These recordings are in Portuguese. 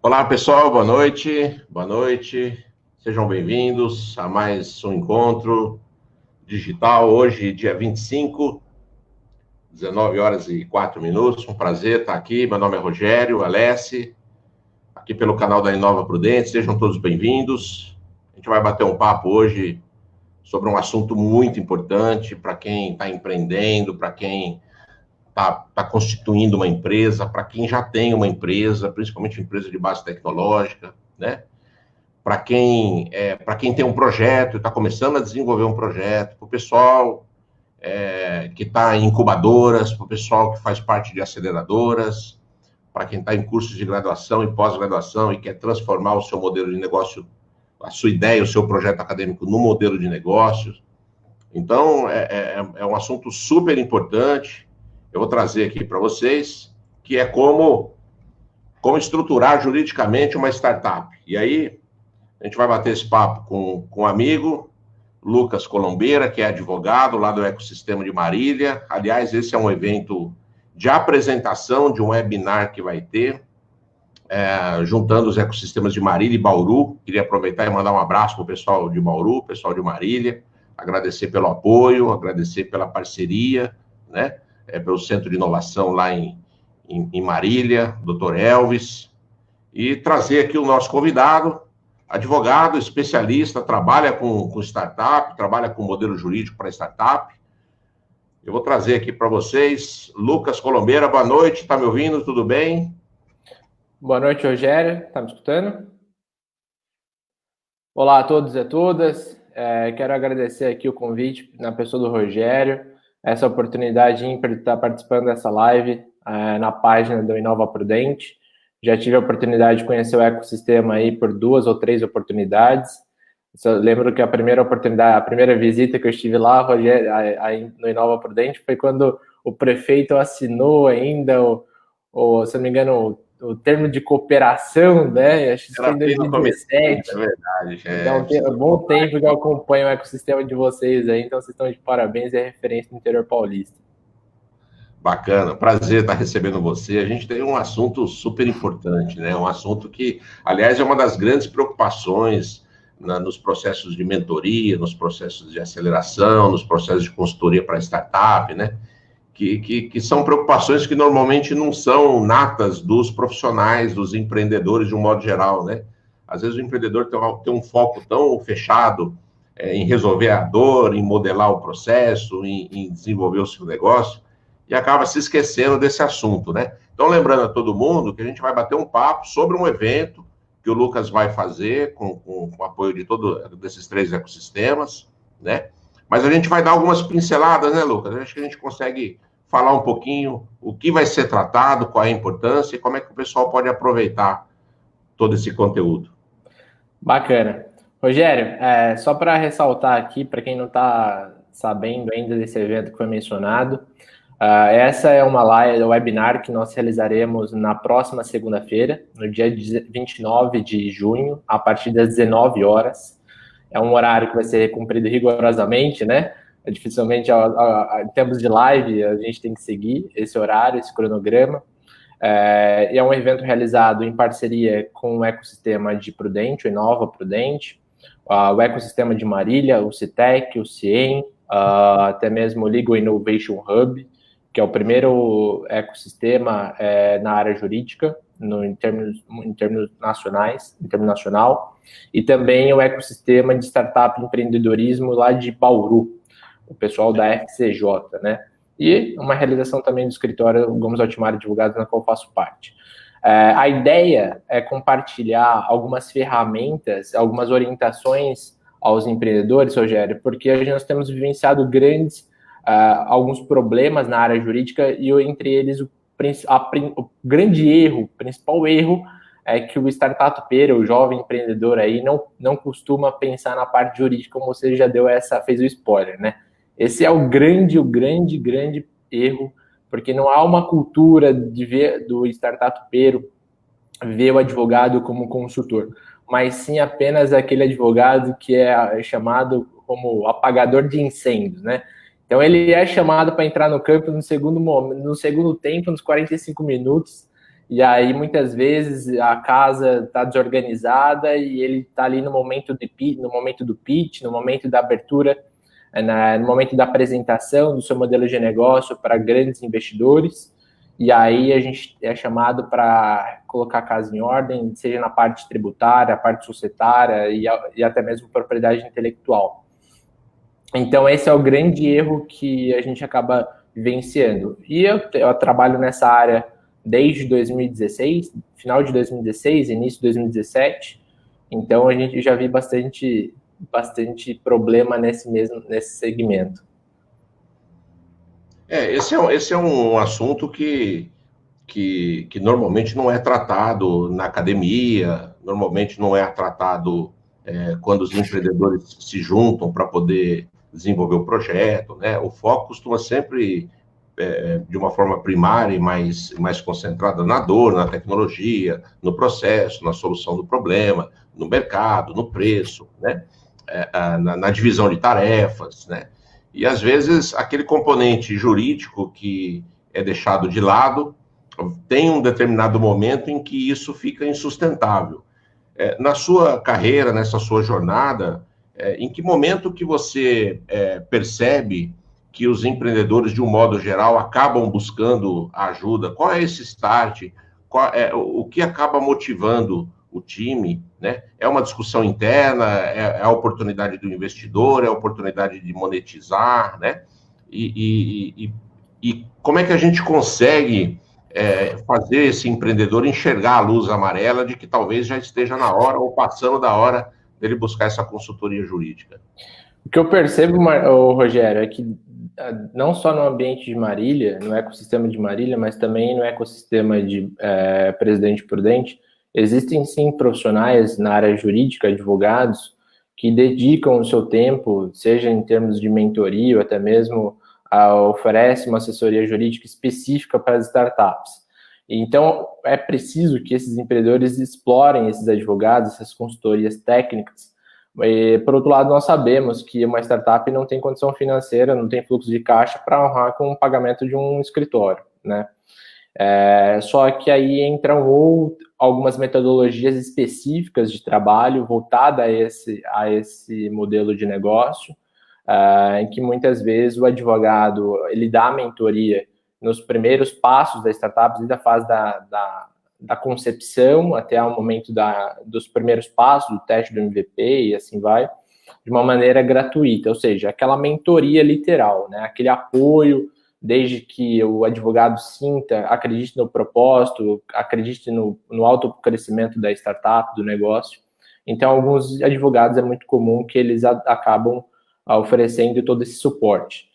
Olá, pessoal, boa noite. Boa noite. Sejam bem-vindos a mais um encontro digital. Hoje, dia 25, 19 horas e 4 minutos. Um prazer estar aqui. Meu nome é Rogério Alessi, aqui pelo canal da Inova Prudente. Sejam todos bem-vindos. A gente vai bater um papo hoje sobre um assunto muito importante para quem está empreendendo, para quem está constituindo uma empresa, para quem já tem uma empresa, principalmente empresa de base tecnológica, né? Para quem tem um projeto, está começando a desenvolver um projeto, para o pessoal que está em incubadoras, para o pessoal que faz parte de aceleradoras, para quem está em cursos de graduação e pós-graduação e quer transformar o seu modelo de negócio, a sua ideia, o seu projeto acadêmico no modelo de negócios. Então, é um assunto super importante. Eu vou trazer aqui para vocês, que é como estruturar juridicamente uma startup. E aí, a gente vai bater esse papo com um amigo, Lucas Colombeira, que é advogado lá do Ecossistema de Marília. Aliás, esse é um evento de apresentação de um webinar que vai ter, juntando os ecossistemas de Marília e Bauru. Queria aproveitar e mandar um abraço para o pessoal de Bauru, pessoal de Marília, agradecer pelo apoio, agradecer pela parceria, né? Pelo Centro de Inovação lá em Marília, Dr. Elvis, e trazer aqui o nosso convidado, advogado, especialista, trabalha com startup, trabalha com modelo jurídico para startup. Eu vou trazer aqui para vocês, Lucas Colombeira, boa noite, está me ouvindo, tudo bem? Boa noite, Rogério, está me escutando? Olá a todos e a todas, quero agradecer aqui o convite na pessoa do Rogério, essa oportunidade de estar participando dessa live na página do Inova Prudente. Já tive a oportunidade de conhecer o ecossistema aí por 2 ou 3 oportunidades. Eu lembro que a primeira visita que eu estive lá, Rogério, no Inova Prudente, foi quando o prefeito assinou ainda, se não me engano, o termo de cooperação, né? Acho que isso foi em 2017. É verdade. Então, é um bom tempo que eu acompanho o ecossistema de vocês aí, então vocês estão de parabéns e é referência no interior paulista. Bacana, prazer estar recebendo você. A gente tem um assunto super importante, né? Um assunto que, aliás, é uma das grandes preocupações nos processos de mentoria, nos processos de aceleração, nos processos de consultoria para startup, né? Que são preocupações que normalmente não são natas dos profissionais, dos empreendedores de um modo geral, né? Às vezes o empreendedor tem um foco tão fechado em resolver a dor, em modelar o processo, em desenvolver o seu negócio, e acaba se esquecendo desse assunto, né? Então, lembrando a todo mundo que a gente vai bater um papo sobre um evento que o Lucas vai fazer com o apoio de todos desses 3 ecossistemas, né? Mas a gente vai dar algumas pinceladas, né, Lucas? Acho que a gente consegue falar um pouquinho o que vai ser tratado, qual é a importância e como é que o pessoal pode aproveitar todo esse conteúdo. Bacana. Rogério, só para ressaltar aqui, para quem não está sabendo ainda desse evento que foi mencionado, essa é uma live, webinar que nós realizaremos na próxima segunda-feira, no dia 29 de junho, a partir das 19 horas. É um horário que vai ser cumprido rigorosamente, né? Dificilmente, em termos de live, a gente tem que seguir esse horário, esse cronograma. É um evento realizado em parceria com o ecossistema de Prudente, o Inova Prudente, o ecossistema de Marília, o Citec, o CIEM, até mesmo o Legal Innovation Hub, que é o primeiro ecossistema na área jurídica, em termos nacionais, em termo nacional, e também o ecossistema de startup e empreendedorismo lá de Bauru, o pessoal da FCJ, né? E uma realização também do escritório Gomes Altimar Advogados, na qual eu faço parte. A ideia é compartilhar algumas ferramentas, algumas orientações aos empreendedores, Rogério, porque nós temos vivenciado alguns problemas na área jurídica e entre eles o grande erro, o principal erro é que o startupeiro, o jovem empreendedor aí não costuma pensar na parte jurídica, como você já fez o spoiler, né? Esse é o grande erro, porque não há uma cultura do startupeiro ver o advogado como consultor, mas sim apenas aquele advogado que é chamado como apagador de incêndios, né? Então ele é chamado para entrar no campo no segundo tempo, nos 45 minutos, E aí, muitas vezes, a casa está desorganizada e ele está ali no momento do pitch, no momento da abertura, no momento da apresentação do seu modelo de negócio para grandes investidores. E aí a gente é chamado para colocar a casa em ordem, seja na parte tributária, a parte societária e até mesmo propriedade intelectual. Então, esse é o grande erro que a gente acaba vivenciando. E eu trabalho nessa área desde 2016, final de 2016, início de 2017. Então, a gente já vi bastante problema nesse segmento. Esse é um assunto que normalmente não é tratado na academia, normalmente não é tratado quando os empreendedores se juntam para poder desenvolver o projeto, né? O foco costuma sempre, de uma forma primária e mais concentrada na dor, na tecnologia, no processo, na solução do problema, no mercado, no preço, né? Na divisão de tarefas, né? E, às vezes, aquele componente jurídico que é deixado de lado, tem um determinado momento em que isso fica insustentável. Na sua carreira, nessa sua jornada, em que momento que você percebe que os empreendedores, de um modo geral, acabam buscando ajuda? Qual é esse start? O que acaba motivando o time, né? É uma discussão interna, é a oportunidade do investidor, é a oportunidade de monetizar, né? E como é que a gente consegue fazer esse empreendedor enxergar a luz amarela de que talvez já esteja na hora ou passando da hora dele buscar essa consultoria jurídica? O que eu percebo, Rogério, é que não só no ambiente de Marília, no ecossistema de Marília, mas também no ecossistema de Presidente Prudente, existem sim profissionais na área jurídica, advogados, que dedicam o seu tempo, seja em termos de mentoria ou até mesmo oferece uma assessoria jurídica específica para as startups. Então, é preciso que esses empreendedores explorem esses advogados, essas consultorias técnicas. E, por outro lado, nós sabemos que uma startup não tem condição financeira, não tem fluxo de caixa para honrar com o pagamento de um escritório, né? Só que aí entram algumas metodologias específicas de trabalho voltada a esse modelo de negócio, em que muitas vezes o advogado ele dá a mentoria nos primeiros passos da startup, desde a fase da concepção até o momento dos primeiros passos, do teste do MVP e assim vai, de uma maneira gratuita, ou seja, aquela mentoria literal, né? Aquele apoio, desde que o advogado acredite no propósito, acredite no autocrescimento da startup, do negócio. Então, alguns advogados é muito comum que eles acabam oferecendo todo esse suporte.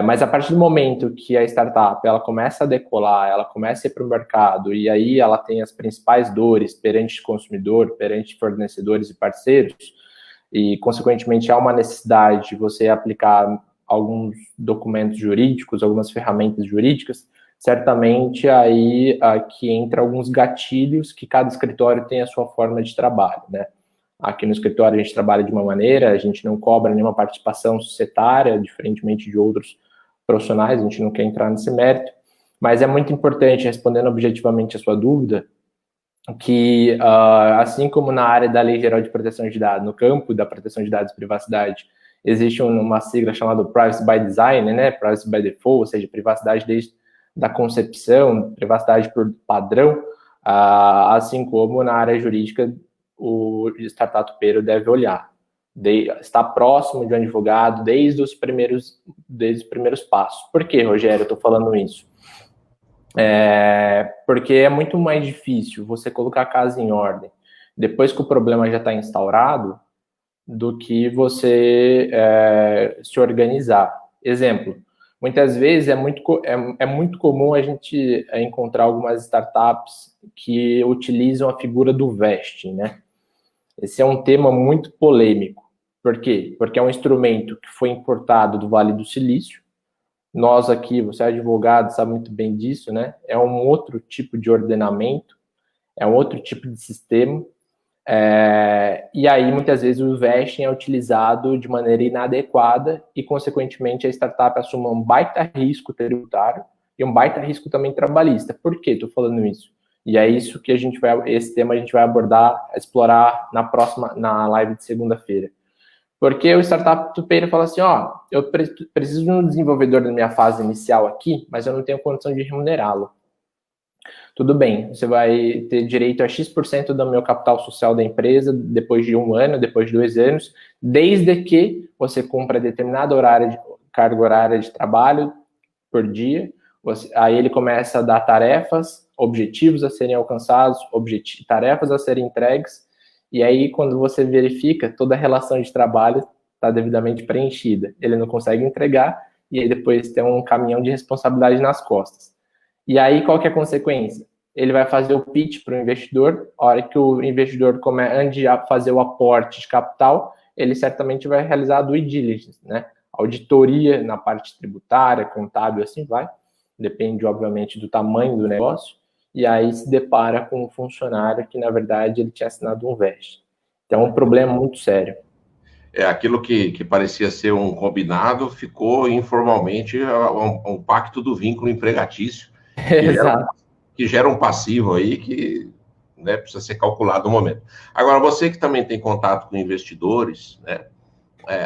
Mas a partir do momento que a startup ela começa a decolar, ela começa a ir para o mercado e aí ela tem as principais dores perante o consumidor, perante fornecedores e parceiros, e consequentemente há uma necessidade de você aplicar alguns documentos jurídicos, algumas ferramentas jurídicas, certamente aí aqui entra alguns gatilhos que cada escritório tem a sua forma de trabalho, né? Aqui no escritório a gente trabalha de uma maneira, a gente não cobra nenhuma participação societária, diferentemente de outros profissionais, a gente não quer entrar nesse mérito, mas é muito importante, respondendo objetivamente a sua dúvida, que assim como na área da Lei Geral de Proteção de Dados, no campo da proteção de dados e privacidade, existe uma sigla chamada Privacy by Design, né, Privacy by Default, ou seja, privacidade desde da concepção, privacidade por padrão, assim como na área jurídica, o startupeiro deve olhar, estar próximo de um advogado desde os primeiros passos. Por que, Rogério, eu estou falando isso? Porque é muito mais difícil você colocar a casa em ordem depois que o problema já está instaurado do que você se organizar. Exemplo, muitas vezes é muito comum a gente encontrar algumas startups que utilizam a figura do vesting, né? Esse é um tema muito polêmico. Por quê? Porque é um instrumento que foi importado do Vale do Silício. Nós aqui, você é advogado, sabe muito bem disso, né? É um outro tipo de ordenamento, é um outro tipo de sistema. E aí, muitas vezes, o vesting é utilizado de maneira inadequada e, consequentemente, a startup assume um baita risco tributário e um baita risco também trabalhista. Por que estou falando isso? E é isso que esse tema a gente vai abordar, explorar na live de segunda-feira. Porque o startup tupeiro fala assim, ó, eu preciso de um desenvolvedor na minha fase inicial aqui, mas eu não tenho condição de remunerá-lo. Tudo bem, você vai ter direito a X% do meu capital social da empresa depois de 1 ano, depois de 2 anos, desde que você cumpra determinada carga horária de trabalho por dia. Aí ele começa a dar tarefas, objetivos a serem alcançados, tarefas a serem entregues, e aí quando você verifica, toda a relação de trabalho está devidamente preenchida. Ele não consegue entregar, e aí depois tem um caminhão de responsabilidade nas costas. E aí, qual que é a consequência? Ele vai fazer o pitch para o investidor, a hora que o investidor antes de fazer o aporte de capital, ele certamente vai realizar a due diligence, né? Auditoria na parte tributária, contábil, assim vai. Depende, obviamente, do tamanho do negócio. E aí se depara com um funcionário que, na verdade, ele tinha assinado um veste. Então, é um problema muito sério. Aquilo que parecia ser um combinado ficou informalmente um pacto do vínculo empregatício, que gera um passivo aí que, né, precisa ser calculado no momento. Agora, você que também tem contato com investidores, né,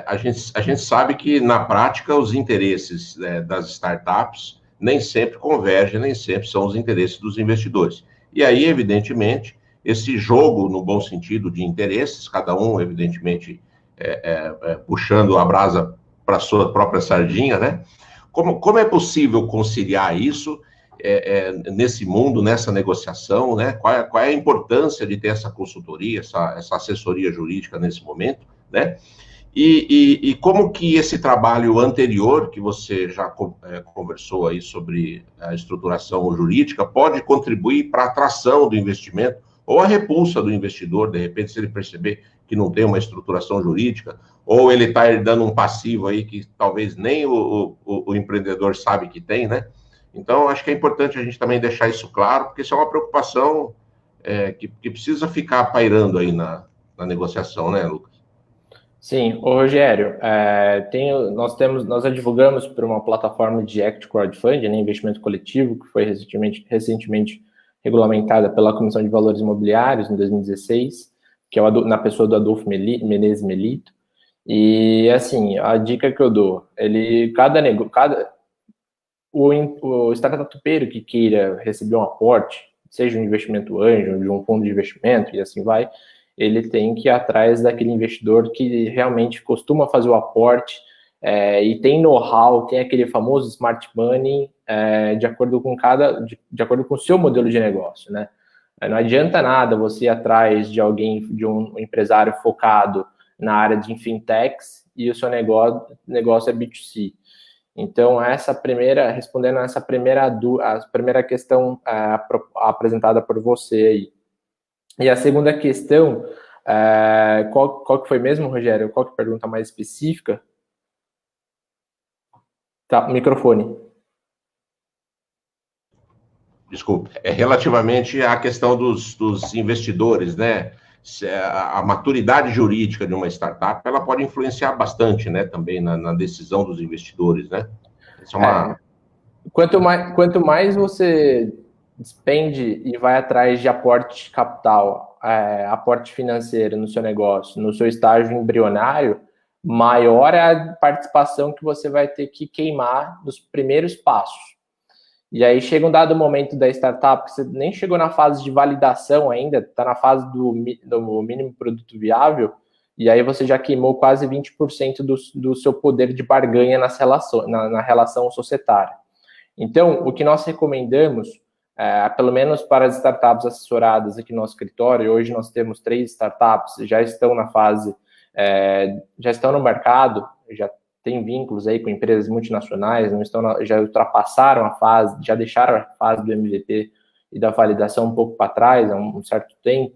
a gente sabe que, na prática, os interesses, né, das startups nem sempre convergem, nem sempre são os interesses dos investidores. E aí, evidentemente, esse jogo, no bom sentido, de interesses, cada um, evidentemente, puxando a brasa para a sua própria sardinha, né? Como é possível conciliar isso nesse mundo, nessa negociação, né? Qual é a importância de ter essa consultoria, essa assessoria jurídica nesse momento, né? E como que esse trabalho anterior, que você já conversou aí sobre a estruturação jurídica, pode contribuir para a atração do investimento ou a repulsa do investidor, de repente, se ele perceber que não tem uma estruturação jurídica, ou ele está herdando um passivo aí que talvez nem o empreendedor sabe que tem, né? Então, acho que é importante a gente também deixar isso claro, porque isso é uma preocupação que precisa ficar pairando aí na negociação, né, Lucas? Sim, ô Rogério, nós advogamos por uma plataforma de equity crowdfunding, né, investimento coletivo, que foi recentemente regulamentada pela Comissão de Valores Imobiliários em 2016, que é na pessoa do Adolfo Menezes Melito. E assim, a dica que eu dou, o startupeiro que queira receber um aporte, seja um investimento anjo, de um fundo de investimento e assim vai, ele tem que ir atrás daquele investidor que realmente costuma fazer o aporte e tem know-how, tem aquele famoso smart money de acordo com o seu modelo de negócio, né? Não adianta nada você ir atrás de um empresário focado na área de fintechs e o seu negócio é B2C. Então, respondendo a essa primeira questão apresentada por você aí. E a segunda questão, qual que foi mesmo, Rogério? Qual que é a pergunta mais específica? Tá, microfone. Desculpe, relativamente à questão dos investidores, né? A maturidade jurídica de uma startup, ela pode influenciar bastante, né, também na decisão dos investidores, né? Isso é uma... Quanto mais você despende e vai atrás de aporte de capital, aporte financeiro no seu negócio, no seu estágio embrionário, maior é a participação que você vai ter que queimar nos primeiros passos. E aí chega um dado momento da startup que você nem chegou na fase de validação ainda, está na fase do mínimo produto viável, e aí você já queimou quase 20% do seu poder de barganha na relação societária. Então, o que nós recomendamos, pelo menos para as startups assessoradas aqui no nosso escritório, hoje nós temos 3 startups, já estão na fase, já estão no mercado, já tem vínculos aí com empresas multinacionais, já ultrapassaram a fase, já deixaram a fase do MVP e da validação um pouco para trás há um certo tempo,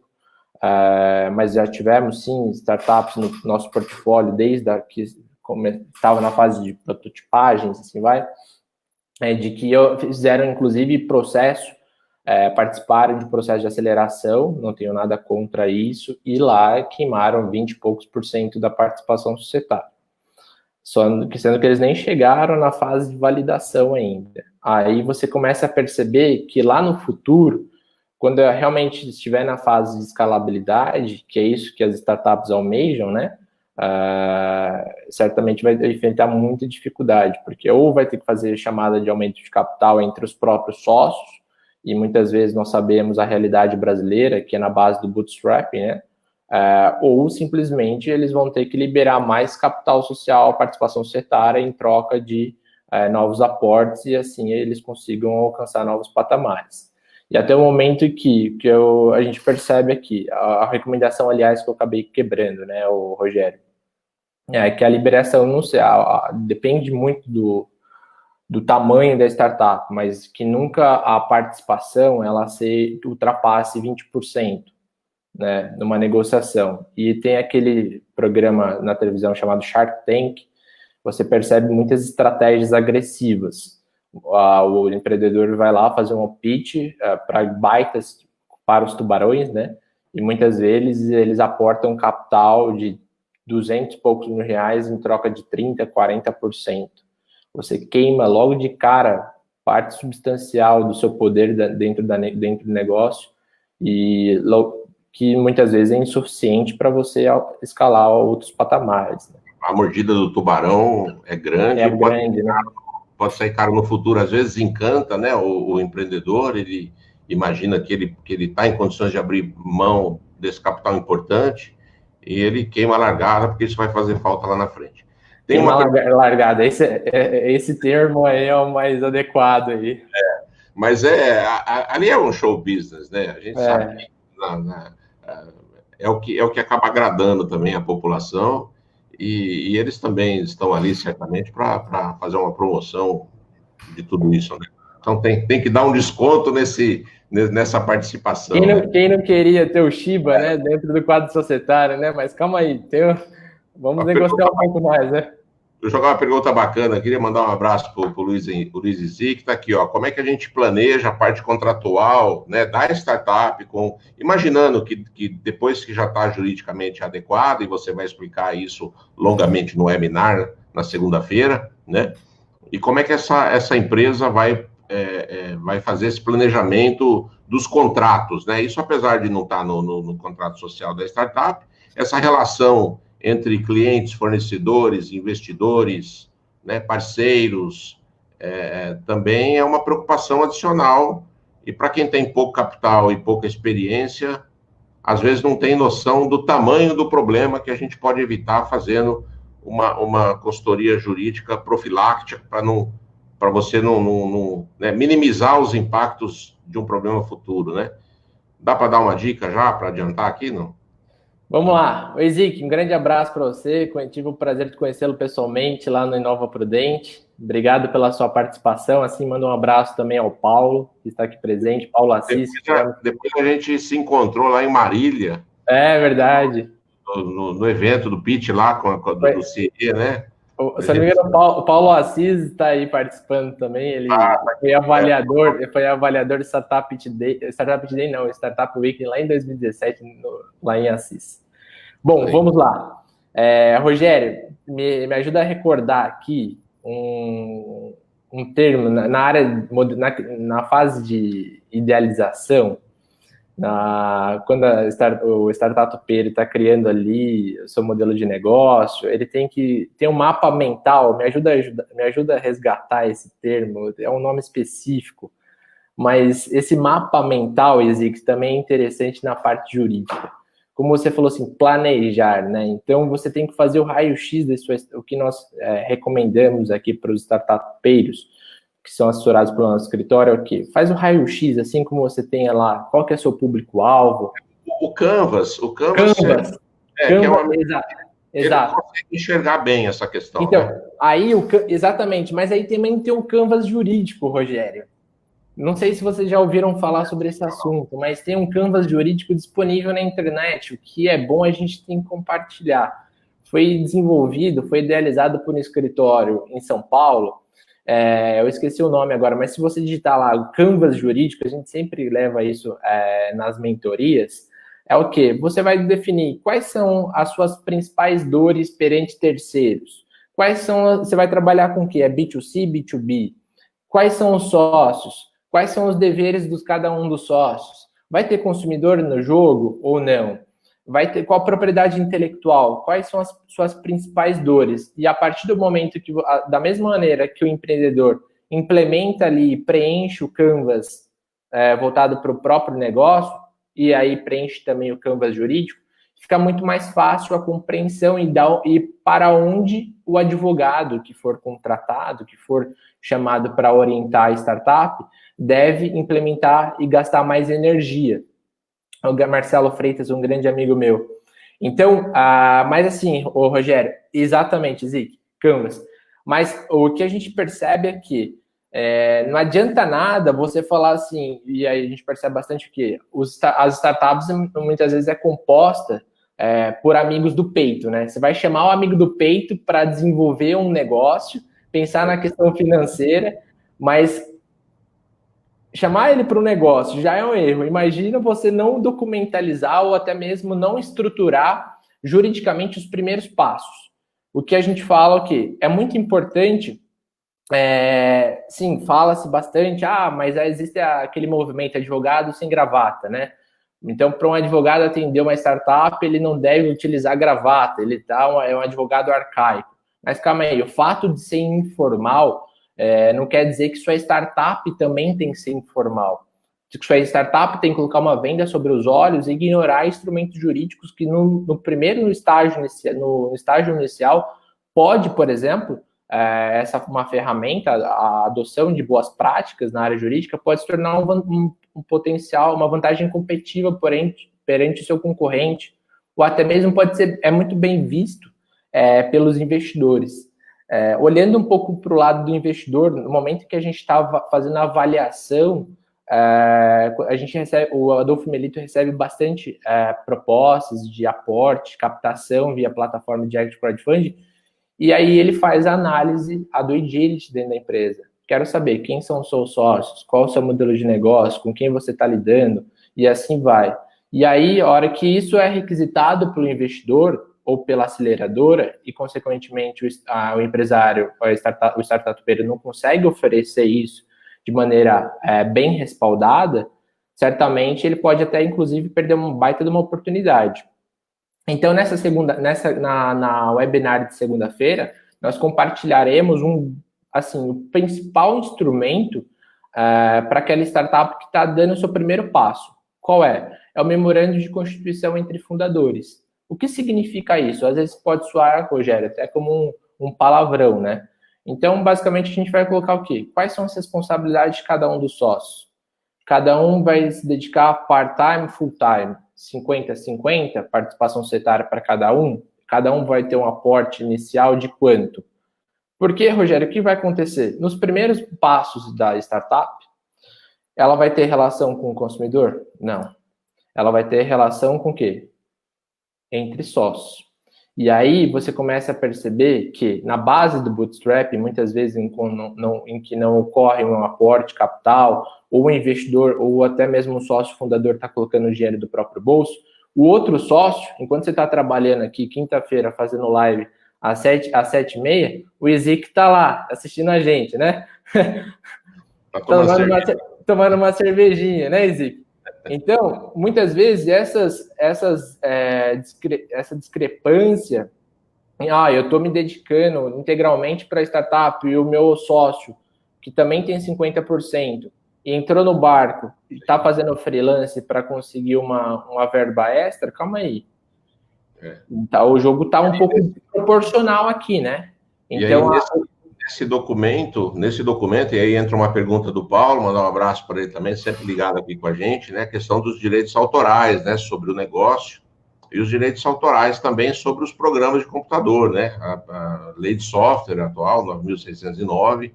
mas já tivemos, sim, startups no nosso portfólio desde que estava na fase de prototipagens, assim vai, de que fizeram, inclusive, participaram de processo de aceleração, não tenho nada contra isso, e lá queimaram 20 e poucos % da participação societária. Sendo que eles nem chegaram na fase de validação ainda. Aí você começa a perceber que lá no futuro, quando realmente estiver na fase de escalabilidade, que é isso que as startups almejam, né? Certamente vai enfrentar muita dificuldade, porque ou vai ter que fazer chamada de aumento de capital entre os próprios sócios, e muitas vezes nós sabemos a realidade brasileira, que é na base do bootstrapping, né? Ou simplesmente eles vão ter que liberar mais capital social, participação societária, em troca de novos aportes, e assim eles consigam alcançar novos patamares. E até o momento que a gente percebe aqui, a recomendação, aliás, que eu acabei quebrando, né, o Rogério, é que a liberação, não sei, depende muito do tamanho da startup, mas que nunca a participação ela ultrapasse 20%, né, numa negociação. E tem aquele programa na televisão chamado Shark Tank, você percebe muitas estratégias agressivas. O empreendedor vai lá fazer um pitch para os tubarões, né? E muitas vezes eles aportam capital de 200 e poucos mil reais em troca de 30%, 40%. Você queima logo de cara parte substancial do seu poder dentro do negócio, e que muitas vezes é insuficiente para você escalar outros patamares, né? A mordida do tubarão é grande, pode sair caro no futuro. Às vezes encanta, né, o empreendedor, ele imagina que ele está em condições de abrir mão desse capital importante, e ele queima a largada, porque isso vai fazer falta lá na frente. Tem uma largada, esse termo aí é o mais adequado aí. Mas ali é um show business, né? A gente sabe que é o que acaba agradando também a população, e eles também estão ali, certamente, para fazer uma promoção de tudo isso, né? Então tem que dar um desconto nessa participação. Quem não queria ter o Shiba, né, dentro do quadro societário, né? Mas calma aí, vamos negociar um pouco mais, né? Eu jogar uma pergunta bacana, queria mandar um abraço para o Luiz Izi, que está aqui, ó. Como é que a gente planeja a parte contratual, né, da startup, imaginando que depois que já está juridicamente adequado, e você vai explicar isso longamente no webinar na segunda-feira, né? E como é que essa empresa vai fazer esse planejamento dos contratos, né? Isso, apesar de não estar no contrato social da startup, essa relação entre clientes, fornecedores, investidores, né, parceiros, também é uma preocupação adicional, e para quem tem pouco capital e pouca experiência, às vezes não tem noção do tamanho do problema que a gente pode evitar fazendo uma consultoria jurídica profiláctica para você não né, minimizar os impactos de um problema futuro, né? Dá para dar uma dica já, para adiantar aqui, não? Vamos lá. Oi, Zic, um grande abraço para você. Tive o prazer de conhecê-lo pessoalmente lá no Inova Prudente. Obrigado pela sua participação. Assim, mando um abraço também ao Paulo, que está aqui presente, Paulo Assis. Depois a gente se encontrou lá em Marília. É verdade. No evento do pitch lá do CIE, né? Se não me engano, o Paulo Assis está aí participando também. Ele foi avaliador de Startup Day, não, Startup Week lá em 2017, lá em Assis. Bom, vamos lá. Rogério, me ajuda a recordar aqui um termo na área, na fase de idealização, quando o startupeiro está criando ali o seu modelo de negócio, ele tem que ter um mapa mental. Me ajuda a resgatar esse termo, é um nome específico, mas esse mapa mental, Ezix, também é interessante na parte jurídica. Como você falou assim, planejar, né? Então você tem que fazer o raio-x o que nós recomendamos aqui para os startupeiros que são assessorados pelo nosso escritório, é o quê? Faz o raio-x, assim como você tem lá, qual que é o seu público-alvo. O Canvas. Canvas, exato. Ele consegue enxergar bem essa questão. Então, né? Aí, exatamente, mas aí também tem o Canvas jurídico, Rogério. Não sei se vocês já ouviram falar sobre esse assunto, mas tem um Canvas jurídico disponível na internet, o que é bom a gente tem que compartilhar. Foi desenvolvido, foi idealizado por um escritório em São Paulo. Eu esqueci o nome agora, mas se você digitar lá o Canvas jurídico, a gente sempre leva isso nas mentorias, é o quê? Você vai definir quais são as suas principais dores perante terceiros. Você vai trabalhar com o quê? É B2C, B2B? Quais são os sócios? Quais são os deveres de cada um dos sócios? Vai ter consumidor no jogo ou não? Vai ter qual propriedade intelectual? Quais são as suas principais dores? E a partir do momento que, da mesma maneira que o empreendedor implementa ali, preenche o canvas voltado para o próprio negócio, e aí preenche também o canvas jurídico, fica muito mais fácil a compreensão e para onde o advogado que for contratado, que for chamado para orientar a startup, deve implementar e gastar mais energia. O Marcelo Freitas, um grande amigo meu. Então, mas assim, o Rogério, exatamente, Zic, Canvas. Mas o que a gente percebe é que não adianta nada você falar assim, e aí a gente percebe bastante que as startups muitas vezes é composta por amigos do peito, né? Você vai chamar o amigo do peito para desenvolver um negócio, pensar na questão financeira, mas chamar ele para um negócio já é um erro. Imagina você não documentalizar ou até mesmo não estruturar juridicamente os primeiros passos. O que a gente fala é que é muito importante, sim, fala-se bastante, mas existe aquele movimento advogado sem gravata, né? Então, para um advogado atender uma startup, ele não deve utilizar gravata, ele é um advogado arcaico. Mas calma aí, o fato de ser informal não quer dizer que sua startup também tem que ser informal. Que sua startup tem que colocar uma venda sobre os olhos e ignorar instrumentos jurídicos que no primeiro estágio inicial pode, por exemplo, uma ferramenta, a adoção de boas práticas na área jurídica pode se tornar um potencial, uma vantagem competitiva perante o seu concorrente, ou até mesmo pode ser muito bem visto pelos investidores. Olhando um pouco para o lado do investidor, no momento que a gente estava fazendo a avaliação, o Adolfo Melito recebe bastante propostas de aporte, captação via plataforma de equity crowdfunding, e aí ele faz a análise, a due diligence dentro da empresa. Quero saber quem são os seus sócios, qual é o seu modelo de negócio, com quem você está lidando, e assim vai. E aí, a hora que isso é requisitado pelo investidor ou pela aceleradora, e consequentemente o empresário, o startupeiro não consegue oferecer isso de maneira bem respaldada, certamente ele pode até, inclusive, perder uma baita de uma oportunidade. Então, na webinar de segunda-feira, nós compartilharemos o principal instrumento para aquela startup que está dando o seu primeiro passo. Qual é? É o memorando de constituição entre fundadores. O que significa isso? Às vezes pode soar, Rogério, até como um palavrão, né? Então, basicamente, a gente vai colocar o quê? Quais são as responsabilidades de cada um dos sócios? Cada um vai se dedicar part-time, full-time, 50-50, participação societária para cada um vai ter um aporte inicial de quanto? Porque, Rogério, o que vai acontecer? Nos primeiros passos da startup, ela vai ter relação com o consumidor? Não. Ela vai ter relação com o quê? Entre sócios. E aí você começa a perceber que na base do bootstrap, muitas vezes em que não ocorre um aporte capital, ou o investidor, ou até mesmo o sócio fundador está colocando o dinheiro do próprio bolso, o outro sócio, enquanto você está trabalhando aqui, quinta-feira, fazendo live às 7h30, o Ezik está lá, assistindo a gente, né? Tomando uma cervejinha, né, Ezik? Então, muitas vezes, essa discrepância, eu estou me dedicando integralmente para a startup e o meu sócio, que também tem 50%, e entrou no barco e está fazendo freelance para conseguir uma verba extra, calma aí. Então, o jogo está um pouco proporcional aqui, né? Então, e aí, nesse documento, e aí entra uma pergunta do Paulo, mandar um abraço para ele também, sempre ligado aqui com a gente, né? A questão dos direitos autorais, né? Sobre o negócio, e os direitos autorais também sobre os programas de computador, né? A lei de software atual, 9.609,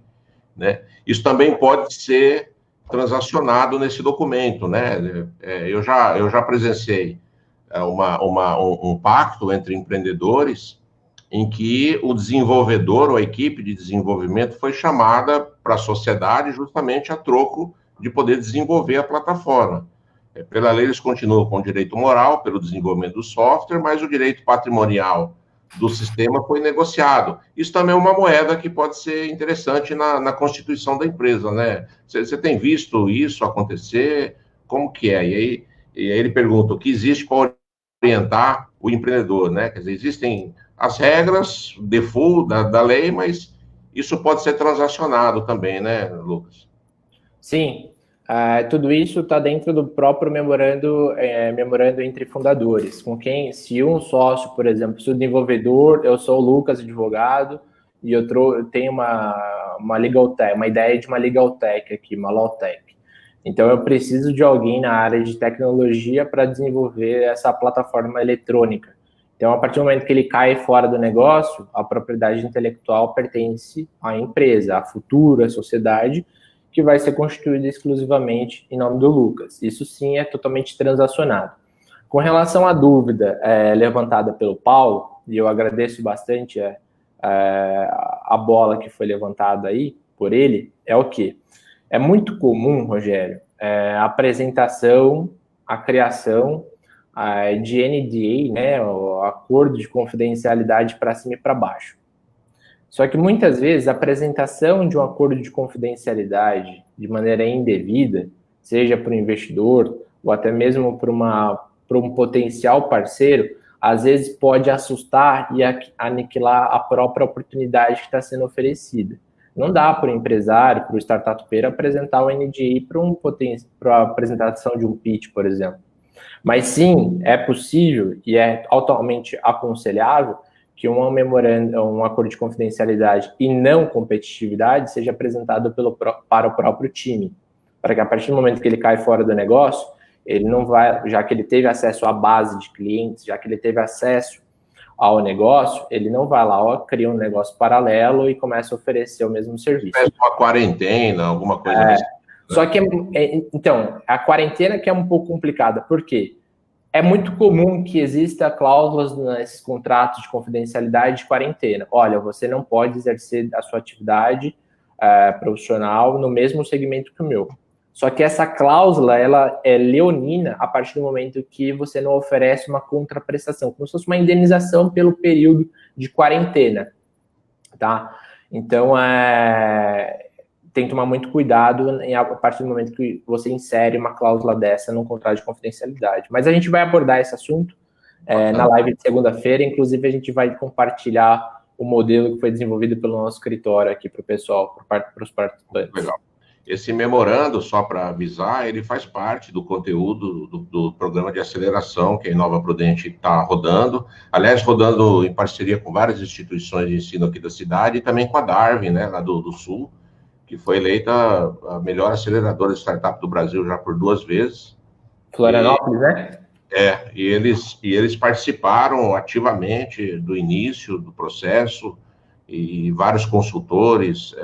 né? Isso também pode ser transacionado nesse documento, né? Eu já presenciei um pacto entre empreendedores em que o desenvolvedor ou a equipe de desenvolvimento foi chamada para a sociedade justamente a troco de poder desenvolver a plataforma. Pela lei, eles continuam com o direito moral pelo desenvolvimento do software, mas o direito patrimonial do sistema foi negociado. Isso também é uma moeda que pode ser interessante na constituição da empresa, né? Você tem visto isso acontecer? como que é? E aí ele pergunta, o que existe para orientar o empreendedor, né? Quer dizer, existem as regras, default da lei, mas isso pode ser transacionado também, né, Lucas? Sim, tudo isso está dentro do próprio memorando entre fundadores, com quem, se um sócio, por exemplo, se o desenvolvedor, eu sou o Lucas, advogado, e eu tenho uma legal tech, uma ideia de uma legal tech aqui, uma law tech. Então, eu preciso de alguém na área de tecnologia para desenvolver essa plataforma eletrônica. Então, a partir do momento que ele cai fora do negócio, a propriedade intelectual pertence à empresa, à futura sociedade, que vai ser constituída exclusivamente em nome do Lucas. Isso sim é totalmente transacionado. Com relação à dúvida levantada pelo Paulo, e eu agradeço bastante a bola que foi levantada aí por ele, é o quê? É muito comum, Rogério, a apresentação, a criação de NDA, né, o acordo de confidencialidade para cima e para baixo. Só que muitas vezes a apresentação de um acordo de confidencialidade de maneira indevida, seja para o investidor ou até mesmo para um potencial parceiro, às vezes pode assustar e aniquilar a própria oportunidade que está sendo oferecida. Não dá para o empresário, para o startupeiro apresentar o NDA para a apresentação de um pitch, por exemplo. Mas sim, é possível e é altamente aconselhável que um acordo de confidencialidade e não competitividade seja apresentado para o próprio time, para que a partir do momento que ele cai fora do negócio, ele não vai, já que ele teve acesso à base de clientes, já que ele teve acesso ao negócio, ele não vai lá, cria um negócio paralelo e começa a oferecer o mesmo serviço. Uma quarentena, alguma coisa assim. Só que, então, a quarentena que é um pouco complicada, por quê? É muito comum que exista cláusulas nesses contratos de confidencialidade de quarentena. Olha, você não pode exercer a sua atividade profissional no mesmo segmento que o meu. Só que essa cláusula, ela é leonina a partir do momento que você não oferece uma contraprestação, como se fosse uma indenização pelo período de quarentena, tá? Então, tem que tomar muito cuidado a partir do momento que você insere uma cláusula dessa num contrato de confidencialidade. Mas a gente vai abordar esse assunto na live de segunda-feira. Inclusive, a gente vai compartilhar o modelo que foi desenvolvido pelo nosso escritório aqui para o pessoal, para os participantes. Legal. Esse memorando, só para avisar, ele faz parte do conteúdo do programa de aceleração que a Inova Prudente está rodando. Aliás, rodando em parceria com várias instituições de ensino aqui da cidade e também com a Darwin, né, lá do Sul, que foi eleita a melhor aceleradora de startup do Brasil já por 2 vezes. Florianópolis, né? E eles participaram ativamente do início do processo e vários consultores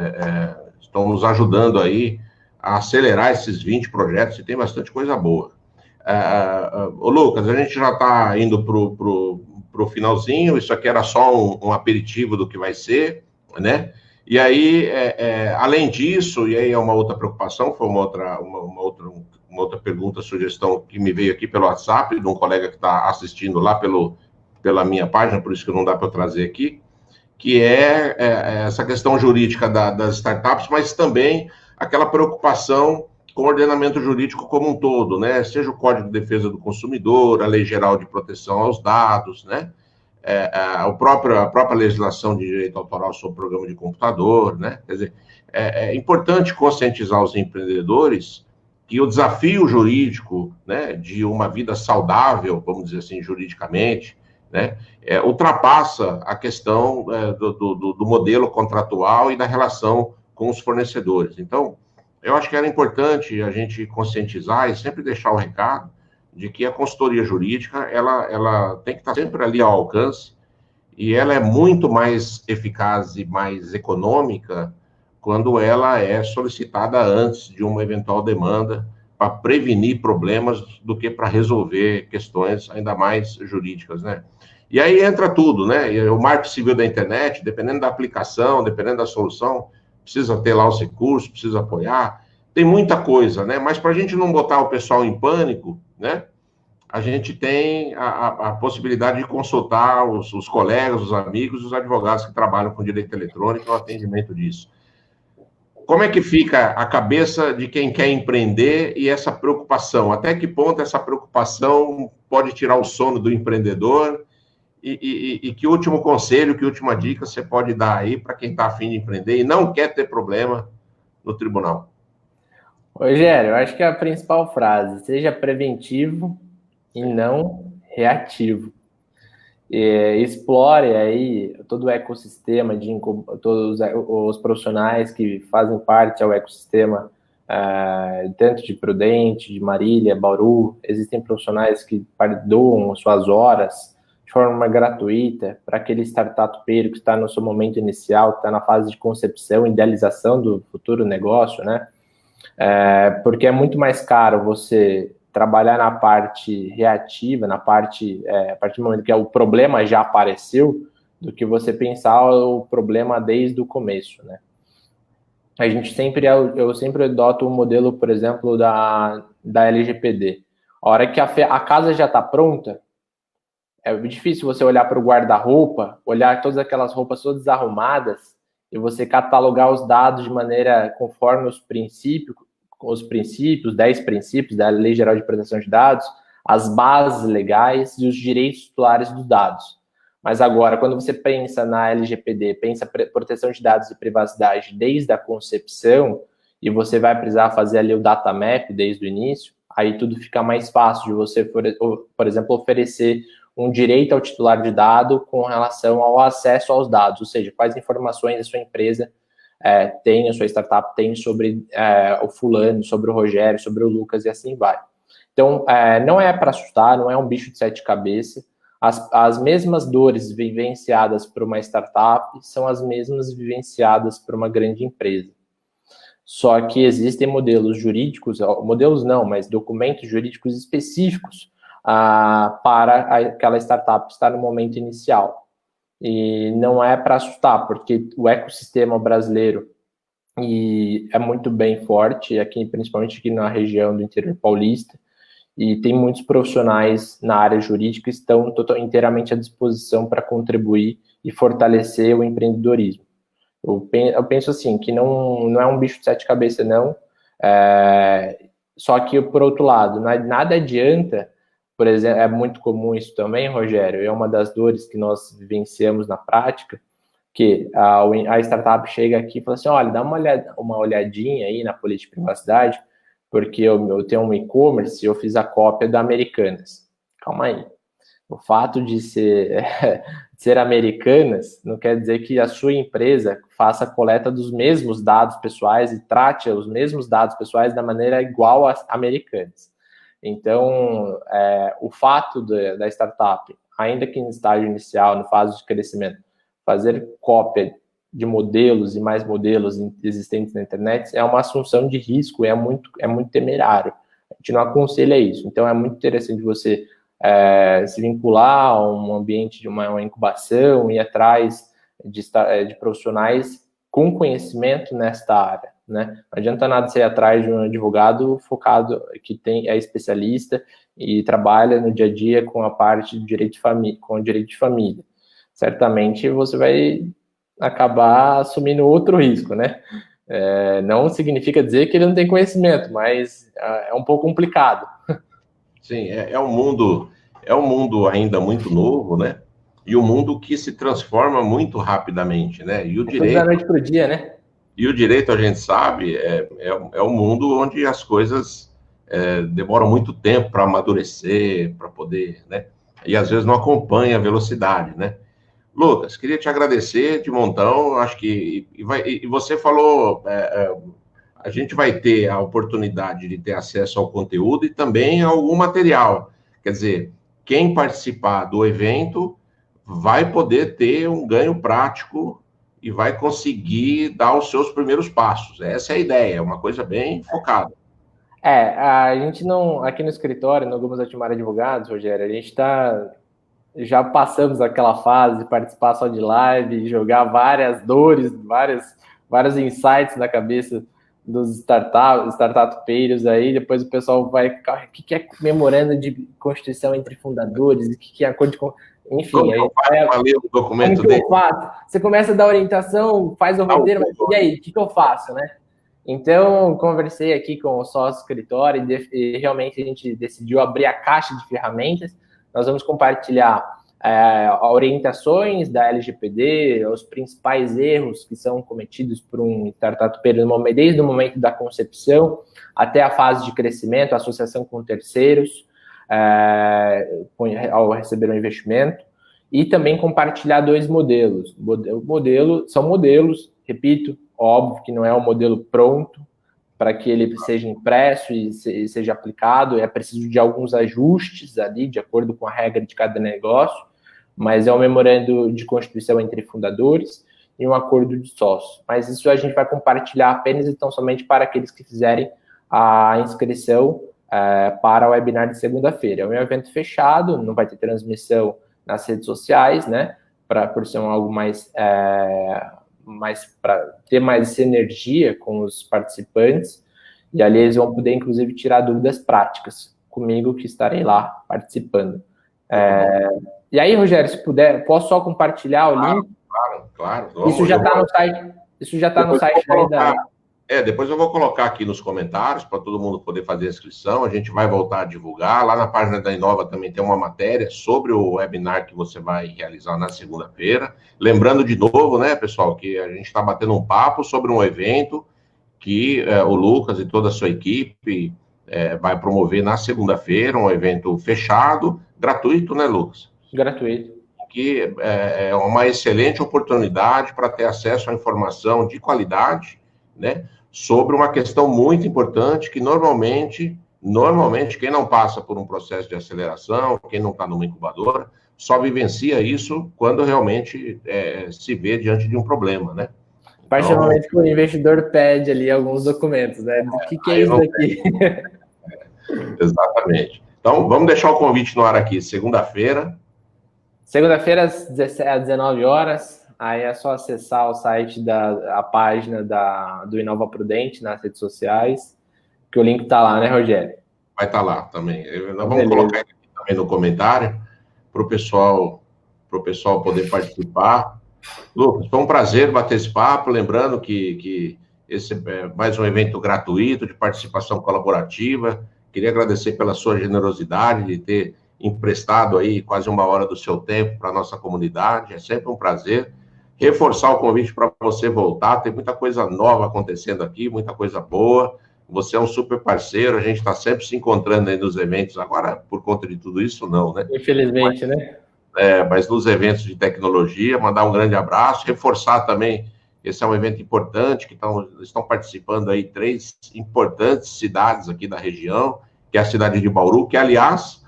estão nos ajudando aí a acelerar esses 20 projetos e tem bastante coisa boa. Ô Lucas, a gente já está indo para o finalzinho, isso aqui era só um aperitivo do que vai ser, né? E aí, além disso, e aí é uma outra preocupação, foi uma outra pergunta, sugestão que me veio aqui pelo WhatsApp, de um colega que está assistindo lá pela minha página, por isso que não dá para eu trazer aqui, que é essa questão jurídica das startups, mas também aquela preocupação com o ordenamento jurídico como um todo, né? Seja o Código de Defesa do Consumidor, a Lei Geral de Proteção aos Dados, né? A própria legislação de direito autoral sobre programa de computador, né? Quer dizer, é importante conscientizar os empreendedores que o desafio jurídico, né, de uma vida saudável, vamos dizer assim, juridicamente, né, ultrapassa a questão do modelo contratual e da relação com os fornecedores. Então, eu acho que era importante a gente conscientizar e sempre deixar o recado de que a consultoria jurídica, ela tem que estar sempre ali ao alcance e ela é muito mais eficaz e mais econômica quando ela é solicitada antes de uma eventual demanda para prevenir problemas do que para resolver questões ainda mais jurídicas, né? E aí entra tudo, né? O marco civil da internet, dependendo da aplicação, dependendo da solução, precisa ter lá os recursos, precisa apoiar, tem muita coisa, né? Mas para a gente não botar o pessoal em pânico, né? A gente tem a possibilidade de consultar os colegas, os amigos, os advogados que trabalham com direito eletrônico no atendimento disso. como é que fica a cabeça de quem quer empreender e essa preocupação? Até que ponto essa preocupação pode tirar o sono do empreendedor? E que último conselho, que última dica você pode dar aí para quem está a fim de empreender e não quer ter problema no tribunal? Rogério, eu acho que a principal frase, seja preventivo e não reativo. Explore aí todo o ecossistema de todos os profissionais que fazem parte ao ecossistema, tanto de Prudente, de Marília, Bauru. Existem profissionais que doam suas horas de forma gratuita para aquele startupeiro que está no seu momento inicial, que está na fase de concepção, idealização do futuro negócio, né? Porque é muito mais caro você trabalhar na parte reativa, a partir do momento que o problema já apareceu, do que você pensar o problema desde o começo, né? Eu sempre adoto o modelo, por exemplo, da LGPD. A hora que a casa já está pronta, é difícil você olhar para o guarda-roupa, olhar todas aquelas roupas todas arrumadas e você catalogar os dados de maneira conforme os princípios, 10 princípios da Lei Geral de Proteção de Dados, as bases legais e os direitos titulares dos dados. Mas agora, quando você pensa na LGPD, pensa proteção de dados e privacidade desde a concepção, e você vai precisar fazer ali o data map desde o início, aí tudo fica mais fácil de você, por exemplo, oferecer um direito ao titular de dado com relação ao acesso aos dados, ou seja, quais informações a sua empresa tem, a sua startup tem sobre o fulano, sobre o Rogério, sobre o Lucas e assim vai. Então, não é para assustar, não é um bicho de 7 cabeças. As mesmas dores vivenciadas por uma startup são as mesmas vivenciadas por uma grande empresa. Só que existem modelos jurídicos, modelos não, mas documentos jurídicos específicos para aquela startup estar no momento inicial. E não é para assustar, porque o ecossistema brasileiro é muito bem forte, principalmente aqui na região do interior paulista, e tem muitos profissionais na área jurídica que estão inteiramente à disposição para contribuir e fortalecer o empreendedorismo. Eu penso assim, que não é um bicho de 7 cabeças, não. Só que, por outro lado, nada adianta. Por exemplo, é muito comum isso também, Rogério, é uma das dores que nós vivenciamos na prática, que a startup chega aqui e fala assim, olha, dá uma olhadinha aí na política de privacidade, porque eu tenho um e-commerce e eu fiz a cópia da Americanas. Calma aí. O fato de ser Americanas não quer dizer que a sua empresa faça a coleta dos mesmos dados pessoais e trate os mesmos dados pessoais da maneira igual às Americanas. Então, o fato da startup, ainda que em estágio inicial, no fase de crescimento, fazer cópia de modelos e mais modelos existentes na internet é uma assunção de risco, é muito temerário. A gente não aconselha isso. Então, é muito interessante você se vincular a um ambiente de uma incubação, ir atrás de profissionais com conhecimento nesta área, né? Não adianta nada você ir atrás de um advogado focado, que é especialista e trabalha no dia a dia com a parte de direito de família, com o direito de família. Certamente você vai acabar assumindo outro risco, né? Não significa dizer que ele não tem conhecimento, mas é um pouco complicado. Sim, é um mundo ainda muito novo, né? E um mundo que se transforma muito rapidamente, né? E o direito, da noite para o dia, né? E o direito, a gente sabe, é um mundo onde as coisas demoram muito tempo para amadurecer, para poder, né? E às vezes não acompanha a velocidade, né? Lucas, queria te agradecer de montão, acho que... E você falou, a gente vai ter a oportunidade de ter acesso ao conteúdo e também a algum material. Quer dizer, quem participar do evento vai poder ter um ganho prático e vai conseguir dar os seus primeiros passos. Essa é a ideia, é uma coisa bem focada. A gente não, aqui no escritório, no Gomes Atmar Advogados, Rogério, a gente já passamos aquela fase de participar só de live, jogar várias dores, vários insights na cabeça dos startupeiros aí, depois o pessoal vai ficar, o que é comemorando de constituição entre fundadores, o que é acordo de... Enfim, como eu falei o documento dele? Você começa a dar orientação, faz o roteiro, mas e aí, o que eu faço, né? Então, conversei aqui com o sócio escritório e realmente a gente decidiu abrir a caixa de ferramentas. Nós vamos compartilhar orientações da LGPD, os principais erros que são cometidos por um startupeiro desde o momento da concepção até a fase de crescimento, associação com terceiros, ao receber um investimento, e também compartilhar 2 modelos. São modelos, repito, óbvio que não é um modelo pronto para que ele seja impresso e seja aplicado, é preciso de alguns ajustes ali, de acordo com a regra de cada negócio, mas é um memorando de constituição entre fundadores e um acordo de sócios. Mas isso a gente vai compartilhar apenas e tão somente para aqueles que fizerem a inscrição para o webinar de segunda-feira. É um evento fechado, não vai ter transmissão nas redes sociais, né? Por ser algo mais para ter mais sinergia com os participantes, e ali eles vão poder, inclusive, tirar dúvidas práticas comigo, que estarei lá participando. E aí, Rogério, se puder, posso só compartilhar o link? Claro. Isso já está no site. Isso já está no site aí da. Depois eu vou colocar aqui nos comentários para todo mundo poder fazer a inscrição. A gente vai voltar a divulgar. Lá na página da Inova também tem uma matéria sobre o webinar que você vai realizar na segunda-feira. Lembrando de novo, né, pessoal, que a gente está batendo um papo sobre um evento que o Lucas e toda a sua equipe vai promover na segunda-feira, um evento fechado, gratuito, né, Lucas? Gratuito. Que é uma excelente oportunidade para ter acesso à informação de qualidade, né, sobre uma questão muito importante que normalmente quem não passa por um processo de aceleração, quem não está numa incubadora, só vivencia isso quando realmente se vê diante de um problema, né? A partir do momento que o investidor pede ali alguns documentos, né? Do que é isso daqui? Exatamente. Então, vamos deixar o convite no ar aqui, segunda-feira. Segunda-feira, às 19 horas. Aí é só acessar o site a página do Inova Prudente nas redes sociais, que o link está lá, né, Rogério? Vai estar lá também. Nós vamos colocar aqui também no comentário para o pessoal poder participar. Lucas, foi um prazer bater esse papo, lembrando que esse é mais um evento gratuito de participação colaborativa. Queria agradecer pela sua generosidade de ter emprestado aí quase 1 hora do seu tempo para a nossa comunidade. É sempre um prazer. Reforçar o convite para você voltar, tem muita coisa nova acontecendo aqui, muita coisa boa. Você é um super parceiro, a gente está sempre se encontrando aí nos eventos. Agora, por conta de tudo isso, não, né? Infelizmente, né? Mas nos eventos de tecnologia, mandar um grande abraço, reforçar também, esse é um evento importante, que estão participando aí 3 importantes cidades aqui da região, que é a cidade de Bauru, que, aliás,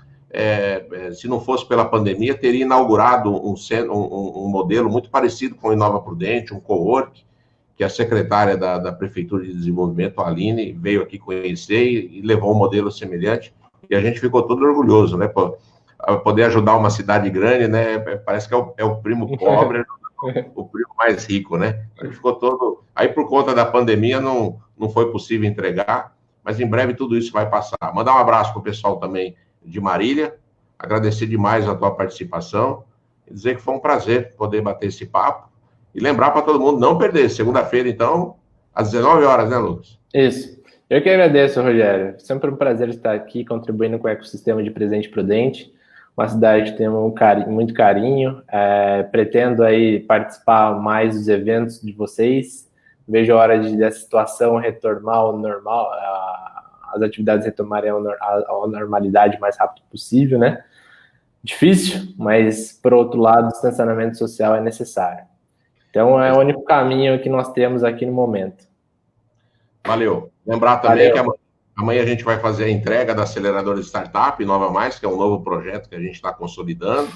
se não fosse pela pandemia, teria inaugurado um modelo muito parecido com o Inova Prudente, um cowork, que a secretária da Prefeitura de Desenvolvimento, a Aline, veio aqui conhecer e levou um modelo semelhante, e a gente ficou todo orgulhoso, né? Poder ajudar uma cidade grande, né? Parece que é o primo pobre, o primo mais rico, né? A gente ficou todo... Aí, por conta da pandemia, não foi possível entregar, mas em breve tudo isso vai passar. Mandar um abraço para o pessoal também de Marília, agradecer demais a tua participação, e dizer que foi um prazer poder bater esse papo, e lembrar para todo mundo não perder, segunda-feira, então, às 19 horas, né, Lucas? Isso. Eu que agradeço, Rogério. Sempre um prazer estar aqui contribuindo com o ecossistema de Presidente Prudente, uma cidade que tem muito carinho. Pretendo aí participar mais dos eventos de vocês. Vejo a hora dessa situação retornar ao normal, as atividades retomarem à normalidade o mais rápido possível, né? Difícil, mas, por outro lado, o distanciamento social é necessário. Então, é o único caminho que nós temos aqui no momento. Valeu. Lembrar também que amanhã a gente vai fazer a entrega da aceleradora de startup, Inova Mais, que é um novo projeto que a gente está consolidando,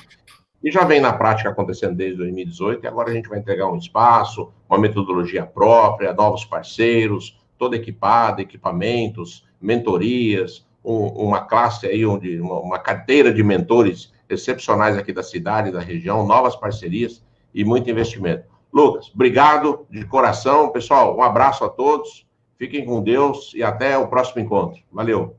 e já vem na prática acontecendo desde 2018, e agora a gente vai entregar um espaço, uma metodologia própria, novos parceiros, toda equipada, equipamentos, mentorias, uma classe aí, uma carteira de mentores excepcionais aqui da cidade, da região, novas parcerias e muito investimento. Lucas, obrigado de coração. Pessoal, um abraço a todos, fiquem com Deus e até o próximo encontro. Valeu!